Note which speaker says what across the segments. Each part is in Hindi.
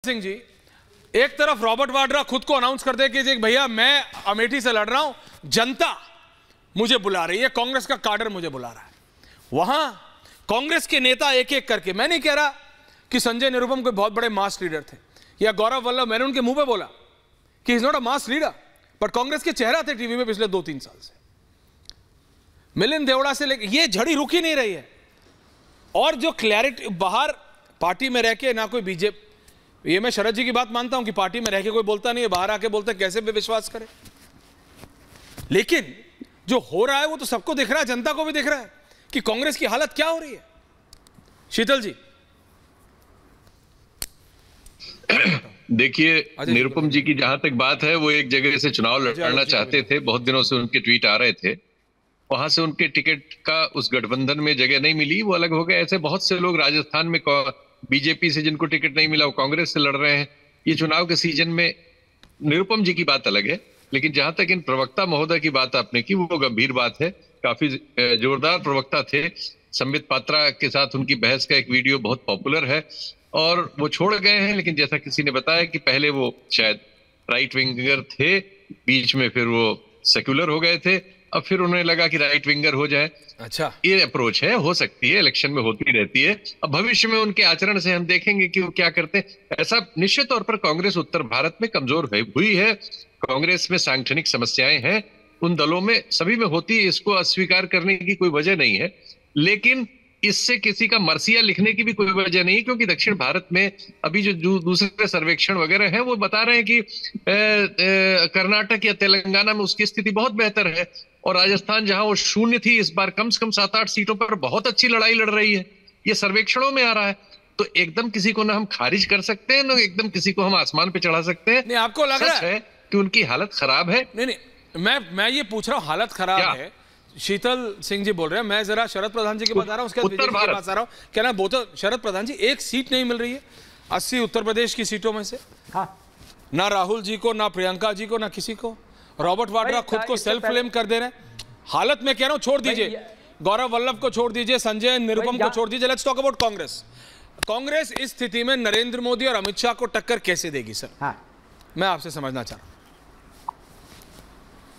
Speaker 1: सिंह जी, एक तरफ रॉबर्ट वाड्रा खुद को अनाउंस कर दे कि भैया मैं अमेठी से लड़ रहा हूं, जनता मुझे बुला रही है, कांग्रेस का काडर मुझे बुला रहा है। वहां कांग्रेस के नेता एक एक करके, मैं नहीं कह रहा कि संजय निरुपम कोई बहुत बड़े मास लीडर थे या गौरव वल्लभ, मैंने उनके मुंह पे बोला कि is not a mass leader, but Congress के चेहरा थे टीवी में पिछले 2-3 साल से। मिलिंद देवड़ा से लेकर ये झड़ी रुक ही नहीं रही है। और जो क्लैरिटी बाहर पार्टी में रह के ना कोई बीजेपी, ये मैं शरद जी की बात मानता हूं कि पार्टी में रह के कोई बोलता नहीं है, बाहर आके बोलते कैसे भी विश्वास करे, लेकिन जो हो रहा है वो तो सबको दिख रहा है, जनता को भी दिख रहा है कि कांग्रेस की हालत क्या हो रही है। शीतल जी
Speaker 2: देखिए, निरुपम जी की जहां तक बात है, वो एक जगह से चुनाव लड़ना चाहते थे, बहुत दिनों से उनके ट्वीट आ रहे थे, वहां से उनके टिकट का उस गठबंधन में जगह नहीं मिली, वो अलग हो गए। ऐसे बहुत से लोग राजस्थान में बीजेपी से जिनको टिकट नहीं मिला वो कांग्रेस से लड़ रहे हैं। ये चुनाव के सीजन में निरुपम जी की बात अलग है, लेकिन जहां तक इन प्रवक्ता महोदय की बात आपने की, वो गंभीर बात है। काफी जोरदार प्रवक्ता थे। संबित पात्रा के साथ उनकी बहस का एक वीडियो बहुत पॉपुलर है और वो छोड़ गए हैं, लेकिन जैसा किसी ने बताया कि पहले वो शायद राइट विंगर थे, बीच में फिर वो सेक्युलर हो गए थे, अब फिर उन्हें लगा कि राइट विंगर हो जाए।
Speaker 1: अच्छा, ये
Speaker 2: अप्रोच है, हो सकती है, इलेक्शन में होती रहती है। अब भविष्य में उनके आचरण से हम देखेंगे कि वो क्या करते हैं। ऐसा निश्चित तौर पर कांग्रेस उत्तर भारत में कमजोर हुई है। कांग्रेस में सांगठनिक समस्याएं हैं, उन दलों में सभी में होती है, इसको अस्वीकार करने की कोई वजह नहीं है, लेकिन इससे किसी का मरसिया लिखने की भी कोई वजह नहीं, क्योंकि दक्षिण भारत में अभी जो दूसरे सर्वेक्षण वगैरह हैं वो बता रहे हैं कि कर्नाटक या तेलंगाना में उसकी स्थिति बहुत बेहतर है, और राजस्थान जहां वो शून्य थी, इस बार कम से कम 7-8 सीटों पर बहुत अच्छी लड़ाई लड़ रही है। ये सर्वेक्षणों में आ रहा है। तो एकदम किसी को ना हम खारिज कर सकते हैं, ना एकदम किसी को हम आसमान पे चढ़ा सकते हैं।
Speaker 1: नहीं, आपको लग रहा है
Speaker 2: कि उनकी हालत खराब है?
Speaker 1: नहीं, मैं ये पूछ रहा हूँ, हालत खराब है। शीतल सिंह जी बोल रहे हैं, मैं जरा शरद प्रधान जी की बता रहा हूँ, उसके
Speaker 2: उत्तर भारत
Speaker 1: आ रहा हूँ। क्या ना बोलते शरद प्रधान जी, एक सीट नहीं मिल रही है 80 उत्तर प्रदेश की सीटों में से। हाँ, ना राहुल जी को, ना प्रियंका जी को, ना किसी को। रॉबर्ट वाड्रा खुद को सेल्फ क्लेम कर दे रहे हैं। हालत में कह रहा हूं, छोड़ दीजिए गौरव वल्लभ को, छोड़ दीजिए संजय निरुपम को, छोड़ दीजिए। Let's talk about Congress. Congress इस स्थिति में नरेंद्र मोदी और अमित शाह को टक्कर कैसे देगी सर? हाँ, मैं आपसे समझना चाह रहा हूं।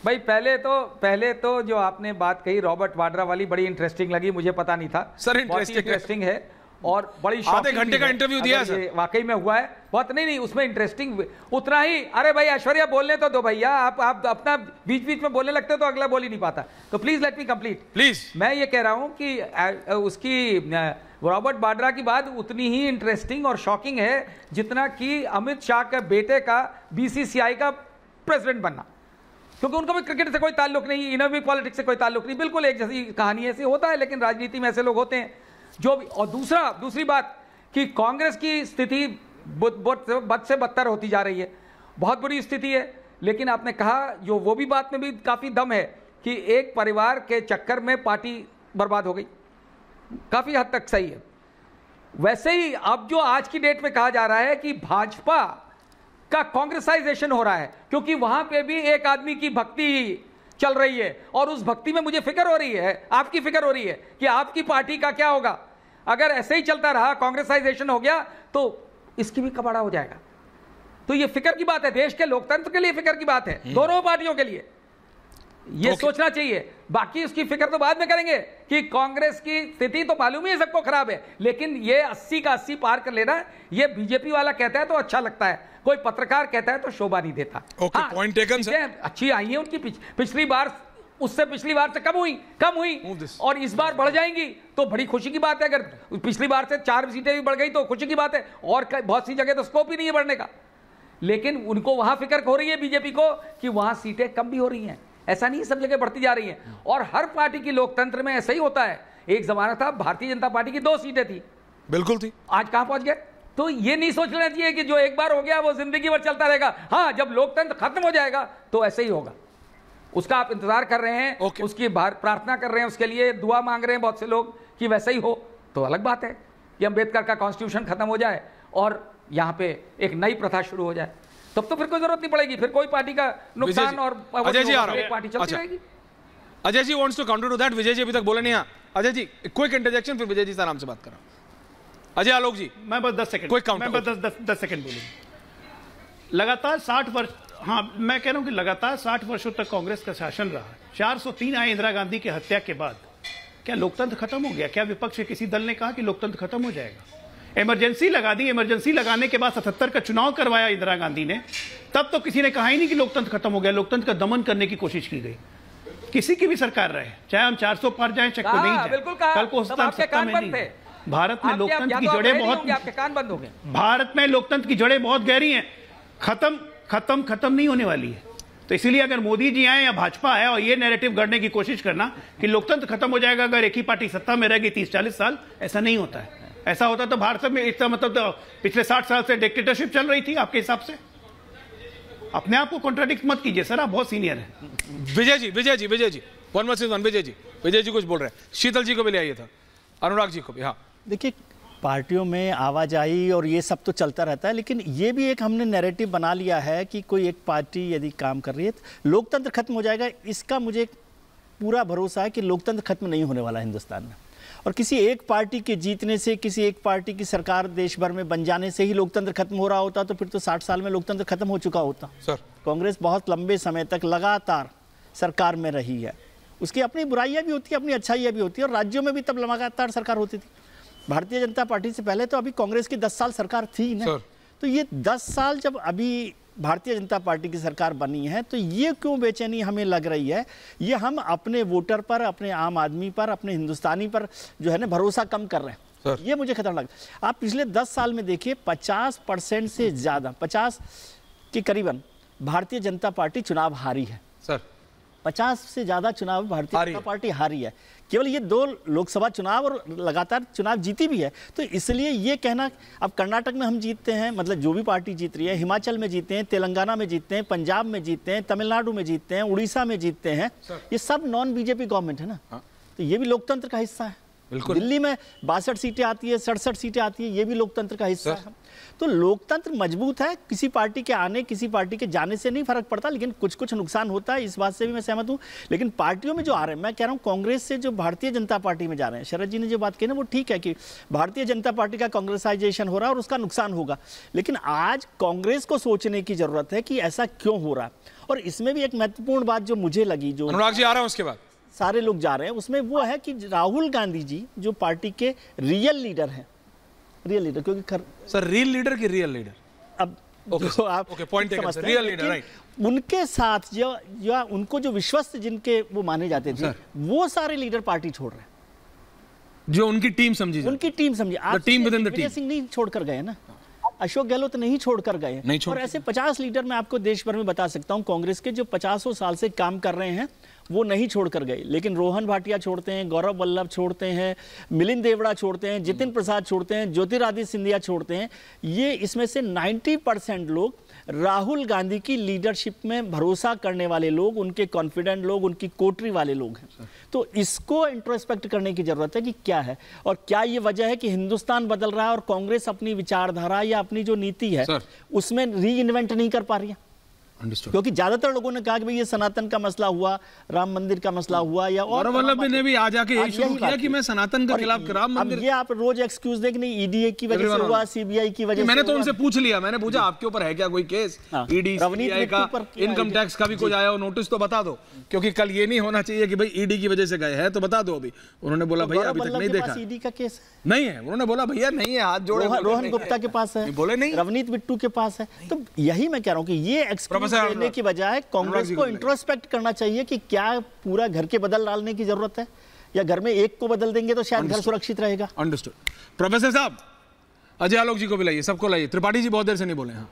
Speaker 3: भाई पहले तो जो आपने बात कही रॉबर्ट वाड्रा वाली बड़ी इंटरेस्टिंग लगी, मुझे पता नहीं था
Speaker 1: सर।
Speaker 3: इंटरेस्टिंग है और बड़ी
Speaker 1: आधे घंटे का इंटरव्यू दिया सर,
Speaker 3: वाकई में हुआ है बहुत। नहीं उसमें इंटरेस्टिंग उतना ही। अरे भाई ऐश्वर्या बोलने तो दो भैया, आप अपना बीच बीच में बोलने लगते हो तो अगला बोल ही नहीं पाता। तो please let me complete please. मैं ये कह रहा हूं कि उसकी रॉबर्ट वाड्रा की बात उतनी ही इंटरेस्टिंग और शॉकिंग है जितना कि अमित शाह के बेटे का बीसीसीआई का प्रेसिडेंट बनना, क्योंकि उनका भी क्रिकेट से कोई ताल्लुक नहीं, इन्हें भी पॉलिटिक्स से कोई ताल्लुक नहीं, बिल्कुल एक जैसी कहानी ऐसी होता है, लेकिन राजनीति में ऐसे लोग होते हैं जो भी। और दूसरी बात कि कांग्रेस की स्थिति बद से बदतर होती जा रही है, बहुत बुरी स्थिति है। लेकिन आपने कहा जो वो भी बात में भी काफी दम है कि एक परिवार के चक्कर में पार्टी बर्बाद हो गई, काफी हद तक सही है। वैसे ही अब जो आज की डेट में कहा जा रहा है कि भाजपा का कांग्रेसाइजेशन हो रहा है, क्योंकि वहां पे भी एक आदमी की भक्ति चल रही है और उस भक्ति में मुझे फिक्र हो रही है, आपकी फिक्र हो रही है कि आपकी पार्टी का क्या होगा। अगर ऐसे ही चलता रहा, कांग्रेसाइजेशन हो गया तो इसकी भी कबाड़ा हो जाएगा। तो ये फिक्र की बात है, देश के लोकतंत्र के लिए फिक्र की बात है, दोनों पार्टियों के लिए ये सोचना चाहिए। बाकी उसकी फिक्र तो बाद में करेंगे कि कांग्रेस की स्थिति तो मालूम ही है सबको खराब है, लेकिन ये 80 का 80 पार कर लेना, ये बीजेपी वाला कहता है तो अच्छा लगता है, कोई पत्रकार कहता है तो शोभा नहीं देता।
Speaker 1: Point taken sir.
Speaker 3: अच्छी आई है उनकी, पिछली बार उससे पिछली बार से कम हुई और इस बार बढ़ जाएंगी तो बड़ी खुशी की बात है। अगर पिछली बार से 4 सीटें भी बढ़ गई तो खुशी की बात है, और बहुत सी जगह तो स्कोप ही नहीं है बढ़ने का। लेकिन उनको वहां फिक्र हो रही है बीजेपी को कि वहां सीटें कम भी हो रही हैं, ऐसा नहीं सब जगह बढ़ती जा रही हैं। और हर पार्टी की लोकतंत्र में ऐसा ही होता है। एक जमाना था भारतीय जनता पार्टी की 2 सीटें थी,
Speaker 1: बिल्कुल थी,
Speaker 3: आज कहां पहुंच गए। तो ये नहीं सोच लेना चाहिए कि जो एक बार हो गया वो जिंदगी भर चलता रहेगा। हाँ, जब लोकतंत्र खत्म हो जाएगा तो ऐसे ही होगा, उसका आप इंतजार कर रहे हैं, उसकी प्रार्थना कर रहे हैं, उसके लिए दुआ मांग रहे हैं बहुत से लोग कि वैसे ही हो, तो अलग बात है कि अम्बेडकर का कॉन्स्टिट्यूशन खत्म हो जाए और यहाँ पे एक नई प्रथा शुरू हो जाए, तब तो फिर कोई जरूरत नहीं पड़ेगी, फिर कोई पार्टी का नुकसान और
Speaker 1: अजय जी आ रहा
Speaker 3: है, पार्टी चलती रहेगी।
Speaker 1: Ajay ji wants to counter to that. Vijay ji अभी तक बोले नहीं। अजय जी क्विक इंटरजेक्शन, फिर विजय जी से आराम से बात कर रहा हूं। अजय आलोक जी,
Speaker 4: मैं बस 10 सेकंड,
Speaker 1: कोई काउंटर,
Speaker 4: मैं बस 10 सेकंड बोलूंगा। लगातार 60 वर्ष, हाँ मैं कह रहा हूं कि लगातार 60 वर्षों तक कांग्रेस का शासन रहा। 403 आए इंदिरा गांधी की हत्या के बाद। क्या लोकतंत्र खत्म हो गया? क्या विपक्ष के किसी दल ने कहा कि लोकतंत्र खत्म हो जाएगा? इमरजेंसी लगा दी, इमरजेंसी लगाने के बाद 77 का चुनाव करवाया इंदिरा गांधी ने, तब तो किसी ने कहा ही नहीं कि लोकतंत्र खत्म हो गया। लोकतंत्र का दमन करने की कोशिश की गई, किसी की भी सरकार रहे, चाहे हम 400 पार जाए चाहे कोई नहीं जाए। कल को सत्ता में नहीं। भारत में लोकतंत्र की जड़ें बहुत,
Speaker 3: आपके कान बंद हो गए।
Speaker 4: भारत में लोकतंत्र की जड़ें बहुत गहरी हैं, खत्म नहीं होने वाली है। तो इसीलिए अगर मोदी जी आए या भाजपा आए और ये नैरेटिव गढ़ने की कोशिश करना कि लोकतंत्र खत्म हो जाएगा अगर एक ही पार्टी सत्ता में रहेगी 30-40 साल, ऐसा नहीं होता है। ऐसा होता तो भारत में इतना मतलब तो पिछले 60 साल से डिक्टेटरशिप चल रही थी आपके हिसाब से। अपने आप को कॉन्ट्राडिक्ट मत कीजिए सर, आप बहुत सीनियर हैं।
Speaker 1: विजय जी 1 वर्सेस 1। विजय जी कुछ बोल रहे हैं। शीतल जी को भी ले आइए था, अनुराग जी को भी। हाँ
Speaker 5: देखिए, पार्टियों में आवाजाही और ये सब तो चलता रहता है, लेकिन ये भी एक हमने नैरेटिव बना लिया है कि कोई एक पार्टी यदि काम कर रही है तो लोकतंत्र खत्म हो जाएगा। इसका मुझे पूरा भरोसा है कि लोकतंत्र खत्म नहीं होने वाला हिंदुस्तान में, और किसी एक पार्टी के जीतने से, किसी एक पार्टी की सरकार देश भर में बन जाने से ही लोकतंत्र खत्म हो रहा होता तो फिर तो 60 साल में लोकतंत्र खत्म हो चुका होता।
Speaker 1: सर,
Speaker 5: कांग्रेस बहुत लंबे समय तक लगातार सरकार में रही है, उसकी अपनी बुराइयां भी होती है, अपनी अच्छाइयां भी होती है, और राज्यों में भी तब लगातार सरकार होती थी। भारतीय जनता पार्टी से पहले तो अभी कांग्रेस की 10 साल सरकार थी ना, तो ये 10 साल जब अभी भारतीय जनता पार्टी की सरकार बनी है तो ये क्यों बेचैनी हमें लग रही है? ये हम अपने वोटर पर, अपने आम आदमी पर, अपने हिंदुस्तानी पर जो है ना भरोसा कम कर रहे हैं। ये मुझे खतरनाक। आप पिछले 10 साल में देखिए 50% से ज़्यादा, 50 के करीबन भारतीय जनता पार्टी चुनाव हारी है।
Speaker 1: सर
Speaker 5: 50 से ज़्यादा चुनाव भारतीय जनता पार्टी हारी है। केवल ये 2 लोकसभा चुनाव और लगातार चुनाव जीती भी है। तो इसलिए ये कहना, अब कर्नाटक में हम जीतते हैं, मतलब जो भी पार्टी जीत रही है, हिमाचल में जीतते हैं, तेलंगाना में जीतते हैं, पंजाब में जीतते हैं, तमिलनाडु में जीतते हैं, उड़ीसा में जीतते हैं, ये सब नॉन बीजेपी गवर्नमेंट है ना। तो ये भी लोकतंत्र का हिस्सा है। दिल्ली में 62 सीटें आती है, 67 सीटें आती है, ये भी लोकतंत्र का हिस्सा है। तो लोकतंत्र मजबूत है। किसी पार्टी के आने, किसी पार्टी के जाने से नहीं फर्क पड़ता, लेकिन कुछ नुकसान होता है, इस बात से भी मैं सहमत हूं। लेकिन पार्टियों में जो आ रहे हैं, मैं कह रहा हूं कांग्रेस से जो भारतीय जनता पार्टी में जा रहे हैं, शरद जी ने जो बात कही ना वो ठीक है कि भारतीय जनता पार्टी का कांग्रेसाइजेशन हो रहा है और उसका नुकसान होगा। लेकिन आज कांग्रेस को सोचने की जरूरत है कि ऐसा क्यों हो रहा है। और इसमें भी एक महत्वपूर्ण बात जो मुझे लगी, जो
Speaker 1: अनुराग जी आ रहा है उसके बाद
Speaker 5: सारे लोग जा रहे हैं, उसमें वो है कि राहुल गांधी जी जो पार्टी के रियल लीडर हैं, रियल लीडर, क्योंकि
Speaker 1: सर रियल लीडर की रियल लीडर,
Speaker 5: अब जो आप
Speaker 1: पॉइंट समझते हैं, रियल लीडर, राइट।
Speaker 5: उनके साथ जो उनको जो विश्वस्त जिनके वो माने जाते थे, वो सारे लीडर पार्टी छोड़ रहे हैं,
Speaker 1: जो उनकी टीम समझी,
Speaker 5: उनकी टीम समझी। आज विजय सिंह नहीं छोड़कर गए ना, अशोक गहलोत नहीं छोड़कर गए, और ऐसे 50 लीडर मैं आपको देश भर में बता सकता हूं कांग्रेस के जो 50 साल से काम कर रहे हैं वो नहीं छोड़कर गए। लेकिन रोहन भाटिया छोड़ते हैं, गौरव वल्लभ छोड़ते हैं, मिलिंद देवड़ा छोड़ते हैं, जितिन प्रसाद छोड़ते हैं, ज्योतिरादित्य सिंधिया छोड़ते हैं। ये इसमें से 90% लोग राहुल गांधी की लीडरशिप में भरोसा करने वाले लोग, उनके कॉन्फिडेंट लोग, उनकी कोटरी वाले लोग हैं। तो इसको इंट्रोस्पेक्ट करने की जरूरत है कि क्या है, और क्या ये वजह है कि हिंदुस्तान बदल रहा है और कांग्रेस अपनी विचारधारा या अपनी जो नीति है उसमें री इन्वेंट नहीं कर पा रही है। क्योंकि ज्यादातर लोगों ने कहा कि भाई ये सनातन का मसला हुआ, राम मंदिर का मसला हुआ, या और
Speaker 1: वल्लभ ने भी आज आके यही शुरू किया कि मैं सनातन के खिलाफ राम मंदिर।
Speaker 5: अब ये आप रोज एक्सक्यूज दें कि नहीं ईडी की वजह से हुआ, सीबीआई की वजह से।
Speaker 1: मैंने तो उनसे पूछ लिया, मैंने पूछा आपके ऊपर है क्या कोई केस, ईडी सीबीआई का, इनकम टैक्स का भी कुछ आया हो नोटिस तो बता दो, क्योंकि कल ये नहीं होना चाहिए कि भाई ईडी की वजह से गए हैं तो बता दो। अभी उन्होंने बोला भैया अभी तक नहीं देखा,
Speaker 5: ईडी का केस
Speaker 1: नहीं है, उन्होंने बोला भैया नहीं है, हाथ जोड़े।
Speaker 5: रोहन गुप्ता के पास है,
Speaker 1: बोले नहीं,
Speaker 5: रवनीत बिट्टू के पास है। तो यही मैं कह रहा हूँ कि ये एक्सक्यूज देने की बजाय कांग्रेस को इंट्रोस्पेक्ट करना चाहिए कि क्या पूरा घर के बदल डालने की जरूरत है, या घर में एक को बदल देंगे तो शायद घर सुरक्षित रहेगा।
Speaker 1: अंडरस्टूड। प्रोफेसर साहब, अजय आलोक जी को भी लाइए, सबको लाइए। त्रिपाठी जी बहुत देर से नहीं बोले। हाँ